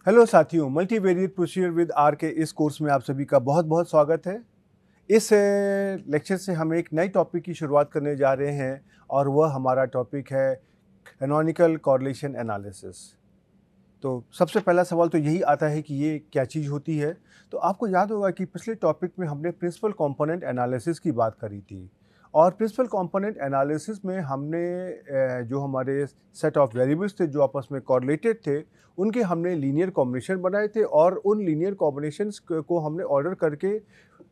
Hello साथियों, multivariate procedure with are के इस कोर्स में आप सभी का बहुत बहुत स्वागत है। इस लेक्चर से हम एक नए टॉपिक की शुरुआत करने जा रहे हैं और वह हमारा टॉपिक है कैनोनिकल कॉरलेशन एनालिसिस। तो सबसे पहला सवाल तो यही आता है कि ये क्या चीज़ होती है। तो आपको याद होगा कि पिछले टॉपिक में हमने प्रिंसिपल कंपोनेंट एनालिसिस की बात करी थी और प्रिंसिपल कंपोनेंट एनालिसिस में हमने जो हमारे सेट ऑफ वेरिएबल्स थे जो आपस में कॉरलेटेड थे, उनके हमने लीनियर कॉम्बिनेशन बनाए थे और उन लीनियर कॉम्बिनेशंस को हमने ऑर्डर करके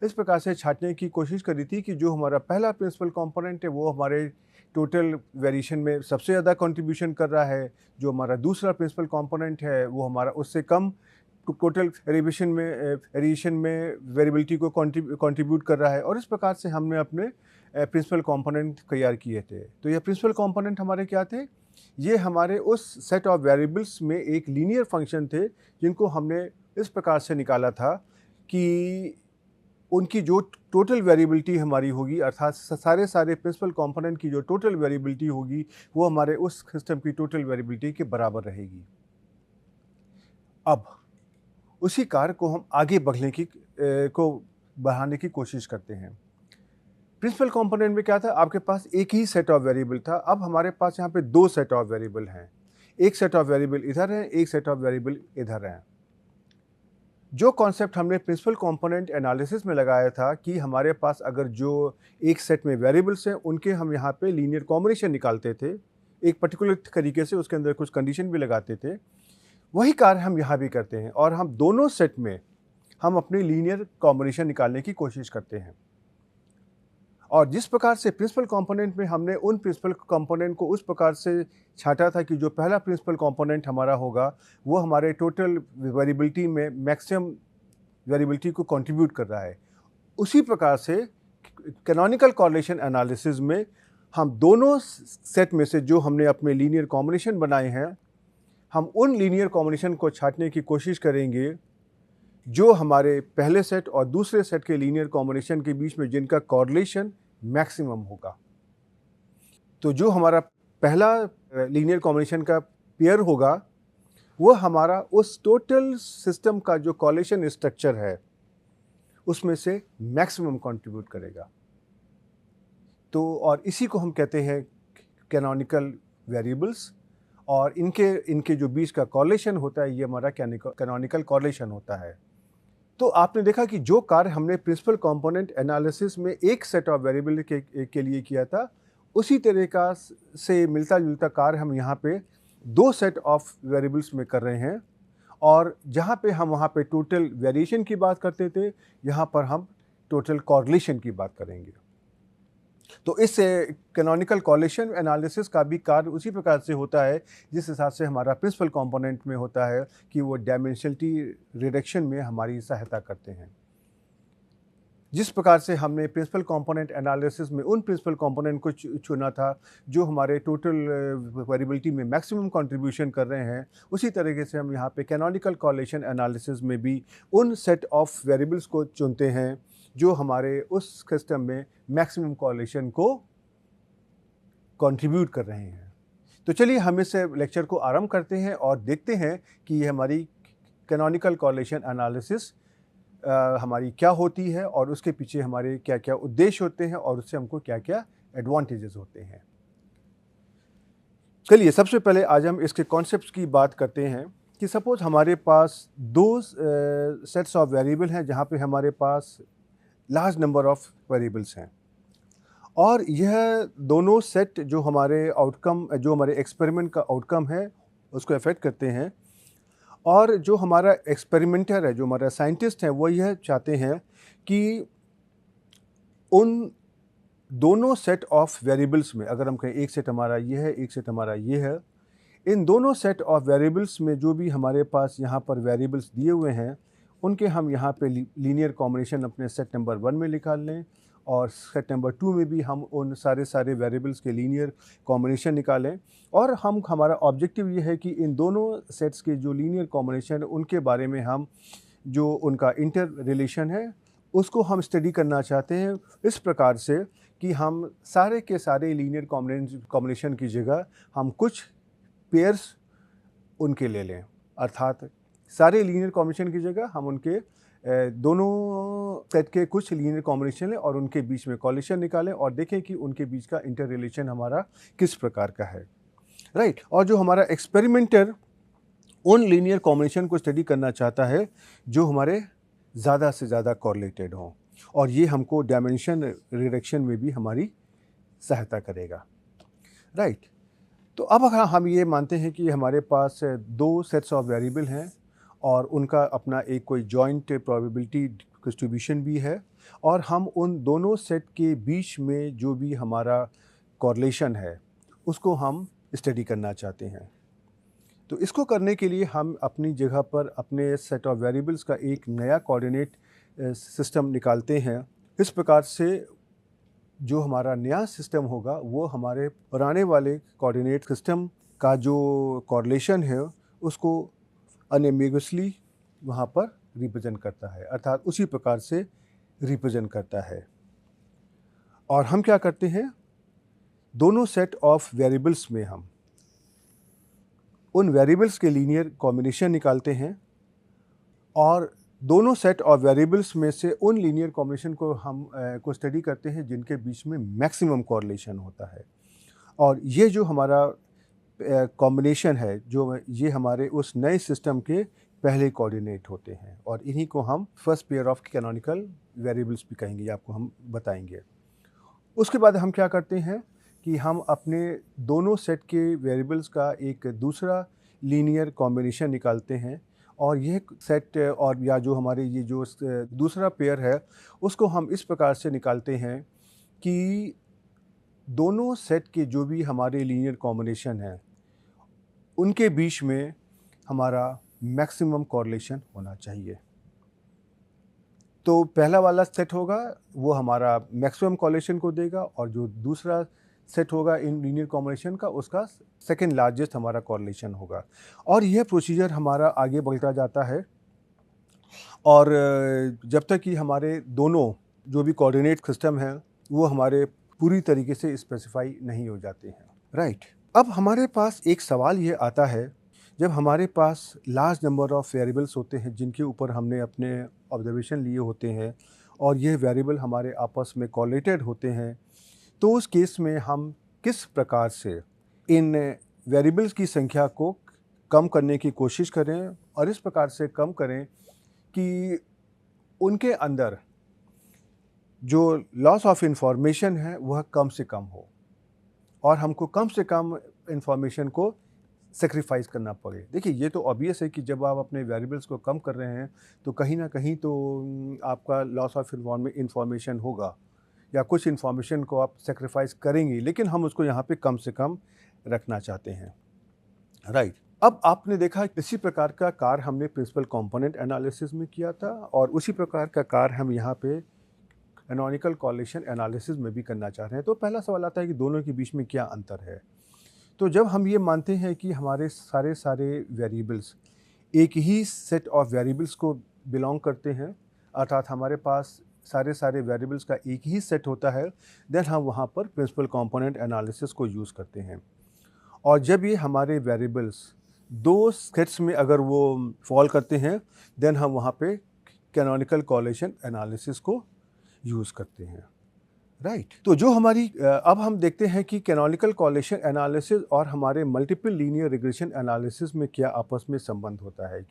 इस प्रकार से छाँटने की कोशिश करी थी कि जो हमारा पहला प्रिंसिपल कंपोनेंट है वो हमारे टोटल वेरिएशन में सबसे ज़्यादा कंट्रीब्यूशन कर रहा है, जो हमारा दूसरा प्रिंसिपल कंपोनेंट है वो हमारा उससे कम टोटल वेरिएशन में वेरिएबिलिटी को कंट्रीब्यूट कर रहा है और इस प्रकार से हमने अपने प्रिंसिपल कंपोनेंट तैयार किए थे। तो ये प्रिंसिपल कंपोनेंट हमारे क्या थे? ये हमारे उस सेट ऑफ वेरिएबल्स में एक लीनियर फंक्शन थे जिनको हमने इस प्रकार से निकाला था कि उनकी जो टोटल वेरिएबिलिटी हमारी होगी, अर्थात सारे प्रिंसिपल कंपोनेंट की जो टोटल वेरिएबिलिटी होगी वो हमारे उस सिस्टम की टोटल वेरिएबिलिटी के बराबर रहेगी। अब उसी कार्य को हम आगे बढ़ाने की कोशिश करते हैं। प्रिंसिपल कंपोनेंट में क्या था? आपके पास एक ही सेट ऑफ वेरिएबल था। अब हमारे पास यहाँ पे दो सेट ऑफ वेरिएबल हैं। एक सेट ऑफ वेरिएबल इधर है, एक सेट ऑफ वेरिएबल इधर है। जो कॉन्सेप्ट हमने प्रिंसिपल कंपोनेंट एनालिसिस में लगाया था कि हमारे पास अगर जो एक सेट में वेरिएबल्स हैं उनके हम यहाँ पे लीनियर कॉम्बिनेशन निकालते थे, एक पर्टिकुलर तरीके से उसके अंदर कुछ कंडीशन भी लगाते थे, वही कार्य हम यहाँ भी करते हैं और हम दोनों सेट में हम अपनी लीनियर कॉम्बिनेशन निकालने की कोशिश करते हैं। और जिस प्रकार से प्रिंसिपल कंपोनेंट में हमने उन प्रिंसिपल कंपोनेंट को उस प्रकार से छांटा था कि जो पहला प्रिंसिपल कंपोनेंट हमारा होगा वो हमारे टोटल वेरिएबिलिटी में मैक्सिमम वेरिएबिलिटी को कंट्रीब्यूट कर रहा है, उसी प्रकार से कैनोनिकल कॉरलेशन एनालिसिस में हम दोनों सेट में से जो हमने अपने लीनियर कॉम्बिनेशन बनाए हैं, हम उन लीनियर कॉम्बिनेशन को छांटने की कोशिश करेंगे जो हमारे पहले सेट और दूसरे सेट के लीनियर कॉम्बिनेशन के बीच में जिनका कॉरलेशन मैक्सिमम होगा। तो जो हमारा पहला लीनियर कॉम्बिनेशन का पेयर होगा वो हमारा उस टोटल सिस्टम का जो कॉरलेशन स्ट्रक्चर है उसमें से मैक्सिमम कंट्रीब्यूट करेगा। तो और इसी को हम कहते हैं कैनोनिकल वेरिएबल्स और इनके जो बीच का कॉरलेशन होता है ये हमारा कैनोनिकल कॉरलेशन होता है। तो आपने देखा कि जो कार्य हमने प्रिंसिपल कंपोनेंट एनालिसिस में एक सेट ऑफ वेरिएबल के लिए किया था, उसी तरीका से मिलता जुलता कार्य हम यहाँ पे दो सेट ऑफ वेरिएबल्स में कर रहे हैं और जहाँ पे हम वहाँ पे टोटल वेरिएशन की बात करते थे, यहाँ पर हम टोटल कॉरलेशन की बात करेंगे। तो इस कैनोनिकल कॉरलेशन एनालिसिस का भी कार्य उसी प्रकार से होता है जिस हिसाब से हमारा प्रिंसिपल कंपोनेंट में होता है कि वो डायमेंशनलिटी रिडक्शन में हमारी सहायता करते हैं। जिस प्रकार से हमने प्रिंसिपल कंपोनेंट एनालिसिस में उन प्रिंसिपल कंपोनेंट को चुना था जो हमारे टोटल वेरिएबिलिटी में मैक्सिमम कंट्रीब्यूशन कर रहे हैं, उसी तरीके से हम यहाँ पे कैनोनिकल कॉरलेशन एनालिसिस में भी उन सेट ऑफ वेरिएबल्स को चुनते हैं जो हमारे उस सिस्टम में मैक्सिमम कॉरलेशन को कंट्रीब्यूट कर रहे हैं। तो चलिए हम इस लेक्चर को आरंभ करते हैं और देखते हैं कि ये हमारी कैनोनिकल कॉरलेशन एनालिसिस हमारी क्या होती है और उसके पीछे हमारे क्या क्या उद्देश्य होते हैं और उससे हमको क्या क्या एडवांटेजेस होते हैं। चलिए सबसे पहले आज हम इसके कॉन्सेप्ट्स की बात करते हैं कि सपोज हमारे पास दो सेट्स ऑफ वेरिएबल हैं जहाँ पे हमारे पास लार्ज नंबर ऑफ वेरिएबल्स हैं और यह दोनों सेट जो हमारे एक्सपेरिमेंट का आउटकम है उसको अफेक्ट करते हैं और जो हमारा एक्सपेरिमेंटर है, जो हमारा साइंटिस्ट है, वो यह चाहते हैं कि उन दोनों सेट ऑफ वेरिएबल्स में, अगर हम कहें एक सेट हमारा ये है, एक सेट हमारा ये है, इन दोनों सेट ऑफ वेरिएबल्स में जो भी हमारे पास यहाँ पर वेरिएबल्स दिए हुए हैं उनके हम यहाँ पे लीनियर कॉम्बिनेशन अपने सेट नंबर 1 में निकाल लें और सेट नंबर 2 में भी हम उन सारे वेरिएबल्स के लीनियर कॉम्बिनेशन निकालें और हमारा ऑब्जेक्टिव ये है कि इन दोनों सेट्स के जो लीनियर कॉम्बिनेशन उनके बारे में हम जो उनका इंटर रिलेशन है उसको हम स्टडी करना चाहते हैं इस प्रकार से कि हम सारे के सारे लीनियर कॉम्बिनेशन की जगह हम कुछ पेयर्स उनके ले लें, अर्थात सारे लीनियर कॉम्बिनेशन की जगह हम उनके दोनों सेट के कुछ लीनियर कॉम्बिनेशन लें और उनके बीच में कॉलिशन निकालें और देखें कि उनके बीच का इंटर रिलेशन हमारा किस प्रकार का है, राइट। और जो हमारा एक्सपेरिमेंटर उन लीनियर कॉम्बिनेशन को स्टडी करना चाहता है जो हमारे ज़्यादा से ज़्यादा कॉरिलेटेड हों, और ये हमको डायमेंशन रिडक्शन में भी हमारी सहायता करेगा, राइट। तो अब अगर हम ये मानते हैं कि हमारे पास दो सेट्स ऑफ वेरिएबल हैं और उनका अपना एक कोई जॉइंट प्रोबेबिलिटी डिस्ट्रीब्यूशन भी है, और हम उन दोनों सेट के बीच में जो भी हमारा कॉरिलेशन है उसको हम स्टडी करना चाहते हैं। तो इसको करने के लिए हम अपनी जगह पर अपने सेट ऑफ वेरिएबल्स का एक नया कोऑर्डिनेट सिस्टम निकालते हैं। इस प्रकार से जो हमारा नया सिस्टम होगा वो हमारे पुराने वाले कोऑर्डिनेट सिस्टम का जो कॉरिलेशन है उसको अनएम्बिगुअसली वहाँ पर रिप्रेजेंट करता है, अर्थात उसी प्रकार से रिप्रेजेंट करता है। और हम क्या करते हैं, दोनों सेट ऑफ वेरिएबल्स में हम उन वेरिएबल्स के लीनियर कॉम्बिनेशन निकालते हैं और दोनों सेट ऑफ वेरिएबल्स में से उन लीनियर कॉम्बिनेशन को हम को स्टडी करते हैं जिनके बीच में मैक्सिमम कॉरिलेशन होता है। और ये जो हमारा कॉम्बिनेशन है, जो ये हमारे उस नए सिस्टम के पहले कोऑर्डिनेट होते हैं, और इन्हीं को हम first pair of canonical variables भी कहेंगे, आपको हम बताएंगे। उसके बाद हम क्या करते हैं कि हम अपने दोनों सेट के वेरिएबल्स का एक दूसरा लीनियर कॉम्बिनेशन निकालते हैं, और यह सेट और या जो हमारे ये जो दूसरा पेयर है उसको हम इस प्रकार से निकालते हैं कि दोनों सेट के जो भी हमारे लीनियर कॉम्बिनेशन हैं उनके बीच में हमारा मैक्सिमम कॉरिलेशन होना चाहिए। तो पहला वाला सेट होगा वो हमारा मैक्सिमम कॉरिलेशन को देगा, और जो दूसरा सेट होगा इन लीनियर कॉम्बिनेशन का उसका सेकेंड लार्जेस्ट हमारा कॉरिलेशन होगा। और यह प्रोसीजर हमारा आगे बढ़ता जाता है, और जब तक कि हमारे दोनों जो भी कोऑर्डिनेट सिस्टम हैं वो हमारे पूरी तरीके से स्पेसिफाई नहीं हो जाते हैं, राइट। अब हमारे पास एक सवाल ये आता है, जब हमारे पास लार्ज नंबर ऑफ वेरिएबल्स होते हैं जिनके ऊपर हमने अपने ऑब्जर्वेशन लिए होते हैं और ये वेरिएबल हमारे आपस में कॉरिलेटेड होते हैं, तो उस केस में हम किस प्रकार से इन वेरिएबल्स की संख्या को कम करने की कोशिश करें, और इस प्रकार से कम करें कि उनके अंदर जो लॉस ऑफ इंफॉर्मेशन है वह कम से कम हो, और हमको कम से कम इंफॉर्मेशन को सेक्रीफाइस करना पड़े। देखिए, ये तो ऑब्वियस है कि जब आप अपने वेरिएबल्स को कम कर रहे हैं तो कहीं ना कहीं तो आपका लॉस ऑफ इंफॉर्मेशन होगा, या कुछ इन्फॉर्मेशन को आप सेक्रीफाइस करेंगे, लेकिन हम उसको यहाँ पे कम से कम रखना चाहते हैं, राइट। अब आपने देखा इसी प्रकार का कार्य हमने प्रिंसिपल कंपोनेंट एनालिसिस में किया था, और उसी प्रकार का कार्य हम यहाँ पे कैनोनिकल कॉरिलेशन एनालिसिस में भी करना चाह रहे हैं। तो पहला सवाल आता है कि दोनों के बीच में क्या अंतर है। तो जब हम ये मानते हैं कि हमारे सारे वेरिएबल्स एक ही सेट ऑफ वेरिएबल्स को बिलोंग करते हैं, अर्थात हमारे पास सारे वेरिएबल्स का एक ही सेट होता है, देन हम वहाँ पर प्रिंसिपल कंपोनेंट एनालिसिस को यूज़ करते हैं। और जब ये हमारे वेरिएबल्स दो सेट्स में अगर वो फॉल करते हैं, देन हम वहाँ पे कैनोनिकल कॉरिलेशन एनालिसिस को यूज़ करते हैं, राइट। तो जो हमारी अब हम देखते हैं कि कैनोनिकल कॉरिलेशन एनालिसिस और हमारे मल्टीपल लीनियर रिग्रेशन एनालिसिस में क्या आपस में संबंध होता है,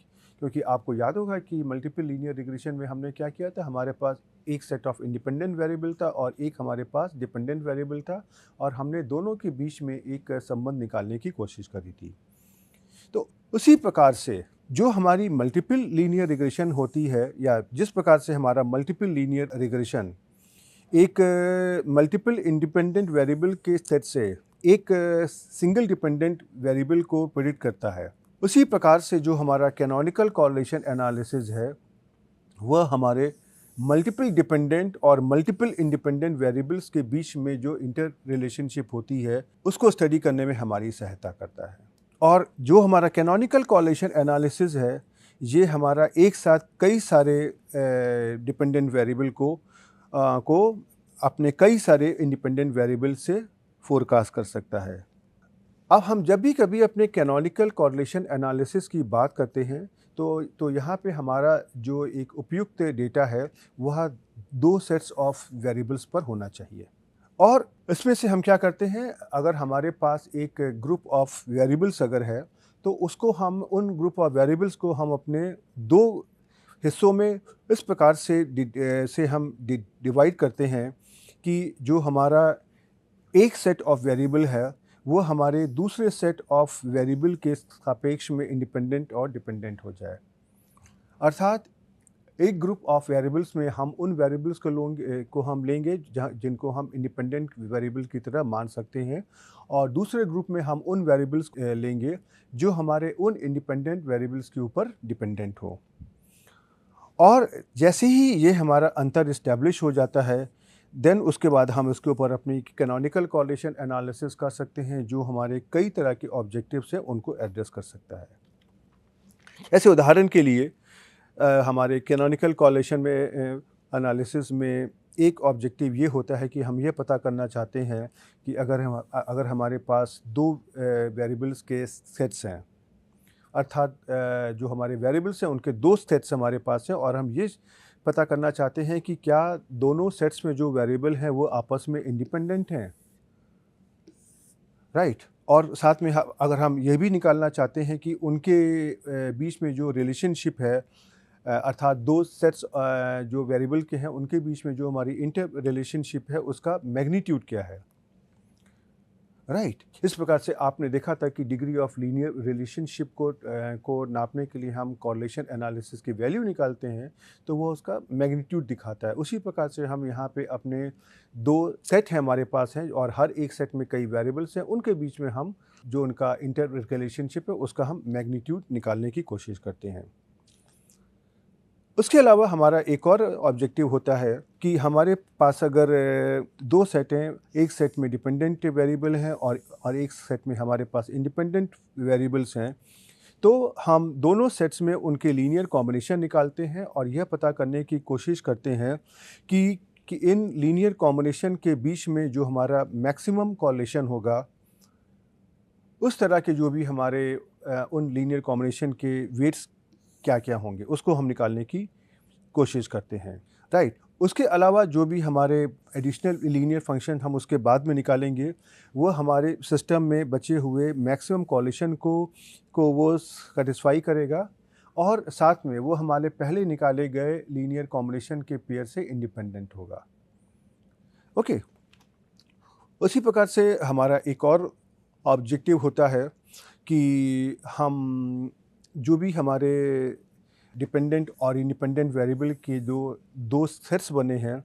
क्योंकि आपको याद होगा कि मल्टीपल लीनियर रिग्रेशन में हमने क्या किया था, हमारे पास एक सेट ऑफ इंडिपेंडेंट वेरिएबल था और एक हमारे पास डिपेंडेंट वेरिएबल था, और हमने दोनों के बीच में एक संबंध निकालने की कोशिश करी थी। तो उसी प्रकार से जो हमारी मल्टीपल लीनियर रिग्रेशन होती है, या जिस प्रकार से हमारा मल्टीपल लीनियर रिग्रेशन एक मल्टीपल इंडिपेंडेंट वेरिएबल के सेट से एक सिंगल डिपेंडेंट वेरिएबल को प्रेडिक्ट करता है, उसी प्रकार से जो हमारा कैनोनिकल कॉरिलेशन एनालिसिस है वह हमारे मल्टीपल डिपेंडेंट और मल्टीपल इंडिपेंडेंट वेरिएबल्स के बीच में जो इंटर रिलेशनशिप होती है उसको स्टडी करने में हमारी सहायता करता है। और जो हमारा कैनोनिकल कॉरिलेशन एनालिसिस है ये हमारा एक साथ कई सारे डिपेंडेंट वेरिएबल को अपने कई सारे इंडिपेंडेंट वेरिएबल से फोरकास्ट कर सकता है। अब हम जब भी कभी अपने कैनोनिकल कॉरलेशन एनालिसिस की बात करते हैं तो यहाँ पे हमारा जो एक उपयुक्त डेटा है वह दो सेट्स ऑफ वेरिएबल्स पर होना चाहिए। और इसमें से हम क्या करते हैं, अगर हमारे पास एक ग्रुप ऑफ वेरिएबल्स अगर है तो उसको हम उन ग्रुप ऑफ वेरिएबल्स को हम अपने दो हिस्सों में इस प्रकार से हम डिवाइड करते हैं कि जो हमारा एक सेट ऑफ वेरिएबल है वो हमारे दूसरे सेट ऑफ वेरिएबल के सापेक्ष में इंडिपेंडेंट और डिपेंडेंट हो जाए। अर्थात एक ग्रुप ऑफ वेरिएबल्स में हम उन वेरिएबल्स को हम लेंगे जिनको हम इंडिपेंडेंट वेरिएबल की तरह मान सकते हैं, और दूसरे ग्रुप में हम उन वेरिएबल्स लेंगे जो हमारे उन इंडिपेंडेंट वेरिएबल्स के ऊपर डिपेंडेंट हो। और जैसे ही ये हमारा अंतर इस्टेब्लिश हो जाता है, देन उसके बाद हम इसके ऊपर अपनी कैनोनिकल कॉरलेशन एनालिसिस कर सकते हैं जो हमारे कई तरह के ऑब्जेक्टिव्स हैं उनको एड्रेस कर सकता है। ऐसे उदाहरण के लिए हमारे कैनोनिकल कॉरलेशन में एनालिसिस में एक ऑब्जेक्टिव ये होता है कि हम ये पता करना चाहते हैं कि अगर हमारे पास दो वेरिएबल्स के सेट्स हैं, अर्थात जो हमारे वेरिएबल्स हैं उनके दो सेट्स हमारे पास हैं, और हम ये पता करना चाहते हैं कि क्या दोनों सेट्स में जो वेरिएबल हैं वो आपस में इंडिपेंडेंट हैं, राइट। और साथ में अगर हम ये भी निकालना चाहते हैं कि उनके बीच में जो रिलेशनशिप है, अर्थात दो सेट्स जो वेरिएबल के हैं उनके बीच में जो हमारी इंटर रिलेशनशिप है उसका मैग्नीट्यूड क्या है, राइट। इस प्रकार से आपने देखा था कि डिग्री ऑफ लीनियर रिलेशनशिप को नापने के लिए हम कॉरलेशन एनालिसिस की वैल्यू निकालते हैं तो वो उसका मैग्नीट्यूड दिखाता है। उसी प्रकार से हम यहाँ पे अपने दो सेट हैं हमारे पास हैं और हर एक सेट में कई वेरिएबल्स हैं, उनके बीच में हम जो उनका इंटर रिलेशनशिप है उसका हम मैग्नीट्यूड निकालने की कोशिश करते हैं। उसके अलावा हमारा एक और ऑब्जेक्टिव होता है कि हमारे पास अगर दो सेट हैं, एक सेट में डिपेंडेंट वेरिएबल हैं और एक सेट में हमारे पास इंडिपेंडेंट वेरिएबल्स हैं, तो हम दोनों सेट्स में उनके लीनियर कॉम्बिनेशन निकालते हैं और यह पता करने की कोशिश करते हैं कि इन लीनियर कॉम्बिनेशन के बीच में जो हमारा मैक्सिमम कॉरलेशन होगा, उस तरह के जो भी हमारे उन लीनियर कॉम्बिनेशन के वेट्स क्या क्या होंगे उसको हम निकालने की कोशिश करते हैं, राइट। उसके अलावा जो भी हमारे एडिशनल लीनियर फंक्शन हम उसके बाद में निकालेंगे वो हमारे सिस्टम में बचे हुए मैक्सिमम कॉरलेशन को वो सेटिस्फाई करेगा, और साथ में वो हमारे पहले निकाले गए लीनियर कॉम्बिनेशन के पेयर से इंडिपेंडेंट होगा। ओके, उसी प्रकार से हमारा एक और ऑब्जेक्टिव होता है कि हम जो भी हमारे डिपेंडेंट और इंडिपेंडेंट वेरिएबल के जो दो सेट्स बने हैं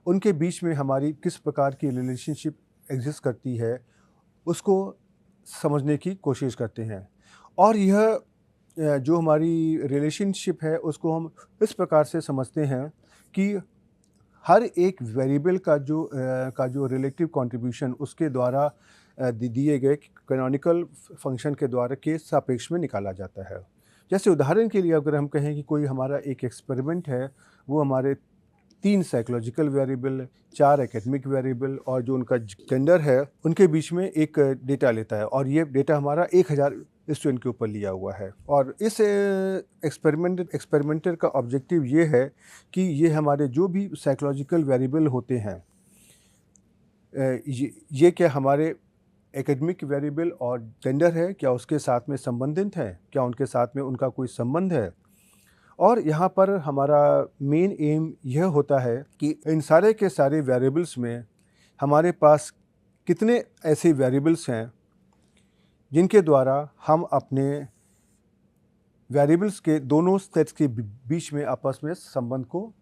उनके बीच में हमारी किस प्रकार की रिलेशनशिप एग्जिस्ट करती है उसको समझने की कोशिश करते हैं। और यह जो हमारी रिलेशनशिप है उसको हम इस प्रकार से समझते हैं कि हर एक वेरिएबल का जो रिलेटिव कंट्रीब्यूशन उसके द्वारा दिए गए कैनोनिकल फंक्शन के द्वारा के सापेक्ष में निकाला जाता है। जैसे उदाहरण के लिए अगर हम कहें कि कोई हमारा एक एक्सपेरिमेंट है, वो हमारे 3 साइकोलॉजिकल वेरिएबल, 4 एकेडमिक वेरिएबल और जो उनका जेंडर है उनके बीच में एक डेटा लेता है, और ये डेटा हमारा 1000 स्टूडेंट के ऊपर लिया हुआ है। और इस एक्सपेरिमेंटर का ऑब्जेक्टिव ये है कि ये हमारे जो भी साइकोलॉजिकल वेरिएबल होते हैं ये क्या हमारे एकेडमिक वेरिएबल और जेंडर है, क्या उसके साथ में संबंधित है, क्या उनके साथ में उनका कोई संबंध है। और यहाँ पर हमारा मेन एम यह होता है कि इन सारे के सारे वेरिएबल्स में हमारे पास कितने ऐसे वेरिएबल्स हैं जिनके द्वारा हम अपने वेरिएबल्स के दोनों सेट्स के बीच में आपस में संबंध को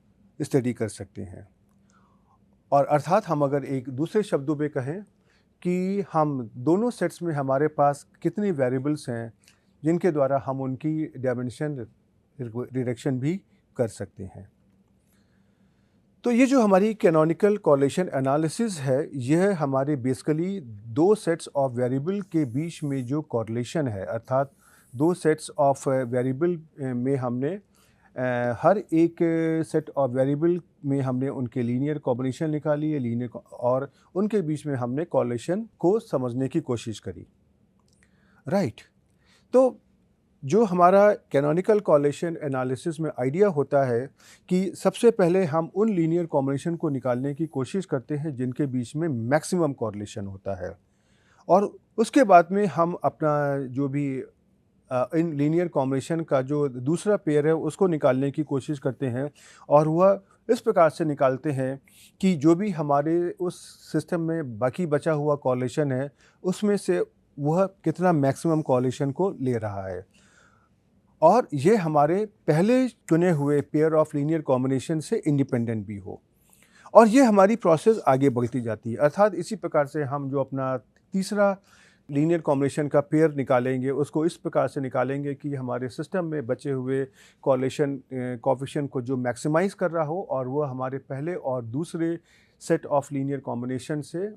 स्टडी कर सकते हैं। और अर्थात हम अगर एक दूसरे शब्दों में कहें कि हम दोनों सेट्स में हमारे पास कितने वेरिएबल्स हैं जिनके द्वारा हम उनकी डायमेंशन रिडक्शन भी कर सकते हैं। तो ये जो हमारी कैनोनिकल कॉरलेशन एनालिसिस है, यह हमारे बेसिकली दो सेट्स ऑफ वेरिएबल के बीच में जो कॉरलेशन है, अर्थात दो सेट्स ऑफ वेरिएबल में हमने हर एक सेट ऑफ वेरिएबल में हमने उनके लीनियर कॉम्बिनेशन निकाली है, और उनके बीच में हमने कॉरलेशन को समझने की कोशिश करी। राइट। तो जो हमारा कैनोनिकल कॉरलेशन एनालिसिस में आइडिया होता है कि सबसे पहले हम उन लीनियर कॉम्बिनेशन को निकालने की कोशिश करते हैं जिनके बीच में मैक्सिमम कॉरलेशन होता है, और उसके बाद में हम अपना जो भी इन लीनियर कॉम्बिनेशन का जो दूसरा पेयर है उसको निकालने की कोशिश करते हैं, और वह इस प्रकार से निकालते हैं कि जो भी हमारे उस सिस्टम में बाकी बचा हुआ कॉरलेशन है उसमें से वह कितना मैक्सिमम कॉरलेशन को ले रहा है, और ये हमारे पहले चुने हुए पेयर ऑफ लीनियर कॉम्बिनेशन से इंडिपेंडेंट भी हो, और ये हमारी प्रोसेस आगे बढ़ती जाती है। अर्थात इसी प्रकार से हम जो अपना तीसरा लीनियर कॉम्बिनेशन का पेयर निकालेंगे उसको इस प्रकार से निकालेंगे कि हमारे सिस्टम में बचे हुए कॉरलेशन कोएफिशिएंट को जो मैक्सिमाइज़ कर रहा हो, और वो हमारे पहले और दूसरे सेट ऑफ लीनियर कॉम्बिनेशन से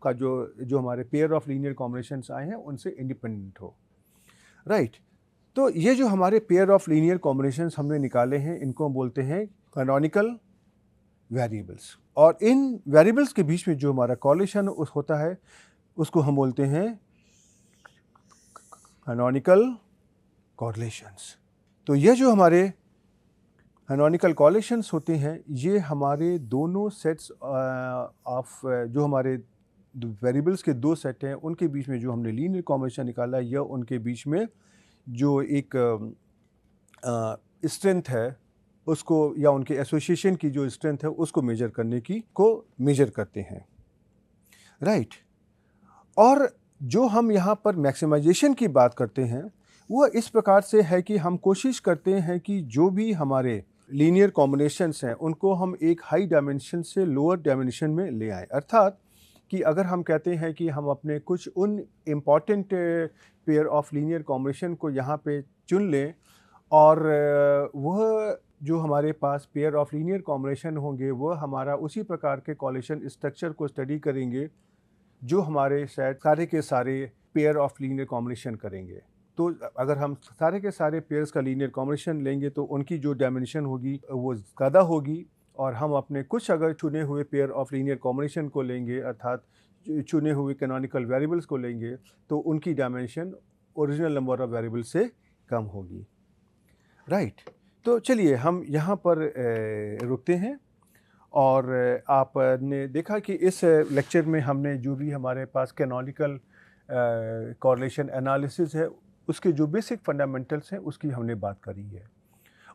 का जो हमारे पेयर ऑफ लीनियर कॉम्बिनेशंस आए हैं उनसे इंडिपेंडेंट हो। राइट। तो ये जो हमारे पेयर ऑफ लीनियर कॉम्बिनेशंस हमने निकाले हैं इनको हम बोलते हैं कैनोनिकल वेरिएबल्स, और इन वेरिएबल्स के बीच में जो हमारा कॉरलेशन होता है उसको हम बोलते हैं कैनोनिकल कॉरलेशंस। तो ये जो हमारे कैनोनिकल कॉरलेशंस होते हैं ये हमारे दोनों सेट्स ऑफ जो हमारे वेरिएबल्स के दो सेट हैं उनके बीच में जो हमने लीनियर कॉम्बिनेशन निकाला है या उनके बीच में जो एक स्ट्रेंथ है उसको, या उनके एसोसिएशन की जो स्ट्रेंथ है उसको मेजर करने की मेजर करते हैं। राइट। और जो हम यहाँ पर मैक्सिमाइजेशन की बात करते हैं वह इस प्रकार से है कि हम कोशिश करते हैं कि जो भी हमारे लीनियर कॉम्बिनेशंस हैं उनको हम एक हाई डायमेंशन से लोअर डायमेंशन में ले आएँ। अर्थात कि अगर हम कहते हैं कि हम अपने कुछ उन important pair of linear combination को यहाँ पे चुन लें, और वह जो हमारे पास पेयर ऑफ लीनियर कॉम्बिनेशन होंगे वह हमारा उसी प्रकार के कॉरलेशन स्ट्रक्चर को स्टडी करेंगे जो हमारे शायद सारे के सारे पेयर ऑफ लीनियर कॉम्बिनेशन करेंगे। तो अगर हम सारे के सारे पेयर्स का लीनियर कॉम्बिनेशन लेंगे तो उनकी जो डायमेंशन होगी वो ज़्यादा होगी, और हम अपने कुछ अगर चुने हुए पेयर ऑफ लीनियर कॉम्बिनेशन को लेंगे अर्थात चुने हुए कैनोनिकल वेरिएबल्स को लेंगे तो उनकी dimension original number of variable से कम होगी। राइट। तो चलिए हम यहाँ पर रुकते हैं, और आपने देखा कि इस लेक्चर में हमने जो भी हमारे पास कैनोनिकल कॉरलेशन एनालिसिस है उसके जो बेसिक फंडामेंटल्स हैं उसकी हमने बात करी है,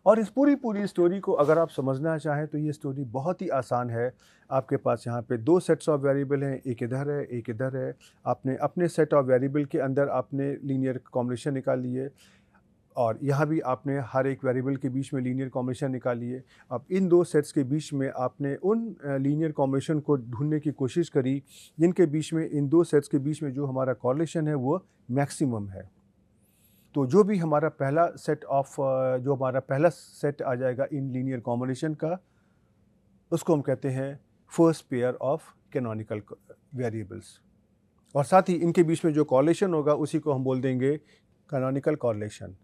और इस पूरी स्टोरी को अगर आप समझना चाहें तो ये स्टोरी बहुत ही आसान है। आपके पास यहाँ पे दो सेट्स ऑफ वेरिएबल हैं, एक इधर है एक इधर है। आपने अपने सेट ऑफ वेरिएबल के अंदर आपने लीनियर कॉम्बिनेशन निकाल लिए, और यहाँ भी आपने हर एक वेरिएबल के बीच में लीनियर कॉम्बिनेशन निकाली है। अब इन दो सेट्स के बीच में आपने उन लीनियर कॉम्बिनेशन को ढूंढने की कोशिश करी जिनके बीच में इन दो सेट्स के बीच में जो हमारा कॉरलेशन है वो मैक्सिमम है। तो जो भी हमारा पहला सेट आ जाएगा इन लीनियर कॉम्बिनेशन का उसको हम कहते हैं first pair of canonical variables, और साथ ही इनके बीच में जो कॉरलेशन होगा उसी को हम बोल देंगे कैनोनिकल कॉरलेशन।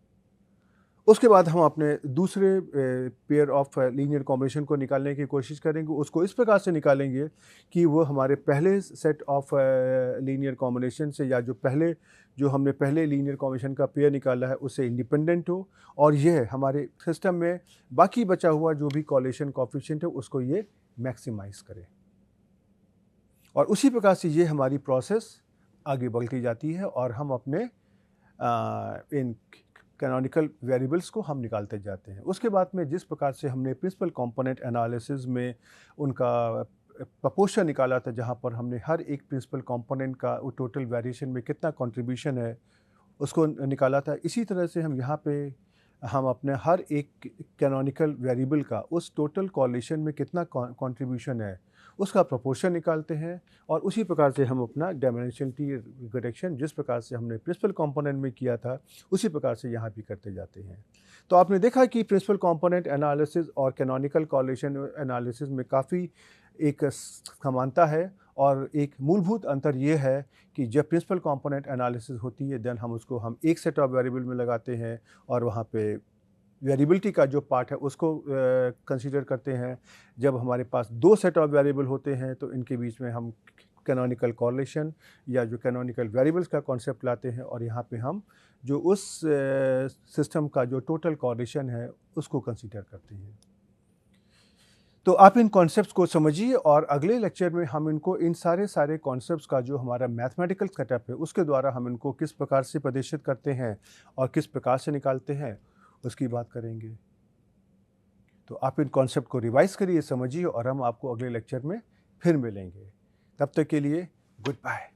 उसके बाद हम अपने दूसरे पेयर ऑफ लीनियर कॉम्बिनेशन को निकालने की कोशिश करेंगे। उसको इस प्रकार से निकालेंगे कि वो हमारे पहले सेट ऑफ लीनियर कॉम्बिनेशन से, या जो हमने पहले लीनियर कॉम्बिनेशन का पेयर निकाला है उससे इंडिपेंडेंट हो, और यह हमारे सिस्टम में बाकी बचा हुआ जो भी कॉरलेशन कोएफिशिएंट है उसको ये मैक्सिमाइज़ करे, और उसी प्रकार से ये हमारी प्रोसेस आगे बढ़ती जाती है और हम अपने इन कैनोनिकल वेरिएबल्स को हम निकालते जाते हैं। उसके बाद में जिस प्रकार से हमने प्रिंसिपल कंपोनेंट एनालिसिस में उनका प्रपोर्शन निकाला था, जहाँ पर हमने हर एक प्रिंसिपल कंपोनेंट का टोटल वेरिएशन में कितना कंट्रीब्यूशन है उसको निकाला था, इसी तरह से हम अपने हर एक कैनोनिकल वेरिएबल का उस टोटल कॉरलेशन में कितना कंट्रीब्यूशन है उसका प्रोपोर्शन निकालते हैं, और उसी प्रकार से हम अपना डायमेंशनलिटी रिडक्शन जिस प्रकार से हमने प्रिंसिपल कंपोनेंट में किया था उसी प्रकार से यहाँ भी करते जाते हैं। तो आपने देखा कि प्रिंसिपल कंपोनेंट एनालिसिस और कैनोनिकल कॉरलेशन एनालिसिस में काफ़ी एक समानता है, और एक मूलभूत अंतर ये है कि जब प्रिंसिपल कंपोनेंट एनालिसिस होती है देन हम एक सेट ऑफ वेरिएबल में लगाते हैं और वहाँ पे वेरिएबिलिटी का जो पार्ट है उसको कंसीडर करते हैं। जब हमारे पास दो सेट ऑफ वेरिएबल होते हैं तो इनके बीच में हम कैनोनिकल कॉरलेशन या जो कैनोनिकल वेरिएबल्स का कॉन्सेप्ट लाते हैं और यहाँ पे हम जो उस सिस्टम का जो टोटल कॉरलेशन है उसको कंसीडर करते हैं। तो आप इन कॉन्सेप्ट्स को समझिए और अगले लेक्चर में हम इनको इन सारे कॉन्सेप्ट्स का जो हमारा मैथमेटिकल सेटअप है उसके द्वारा हम इनको किस प्रकार से प्रदर्शित करते हैं और किस प्रकार से निकालते हैं उसकी बात करेंगे। तो आप इन कॉन्सेप्ट को रिवाइज करिए, समझिए और हम आपको अगले लेक्चर में फिर मिलेंगे। तब तक के लिए गुड बाय।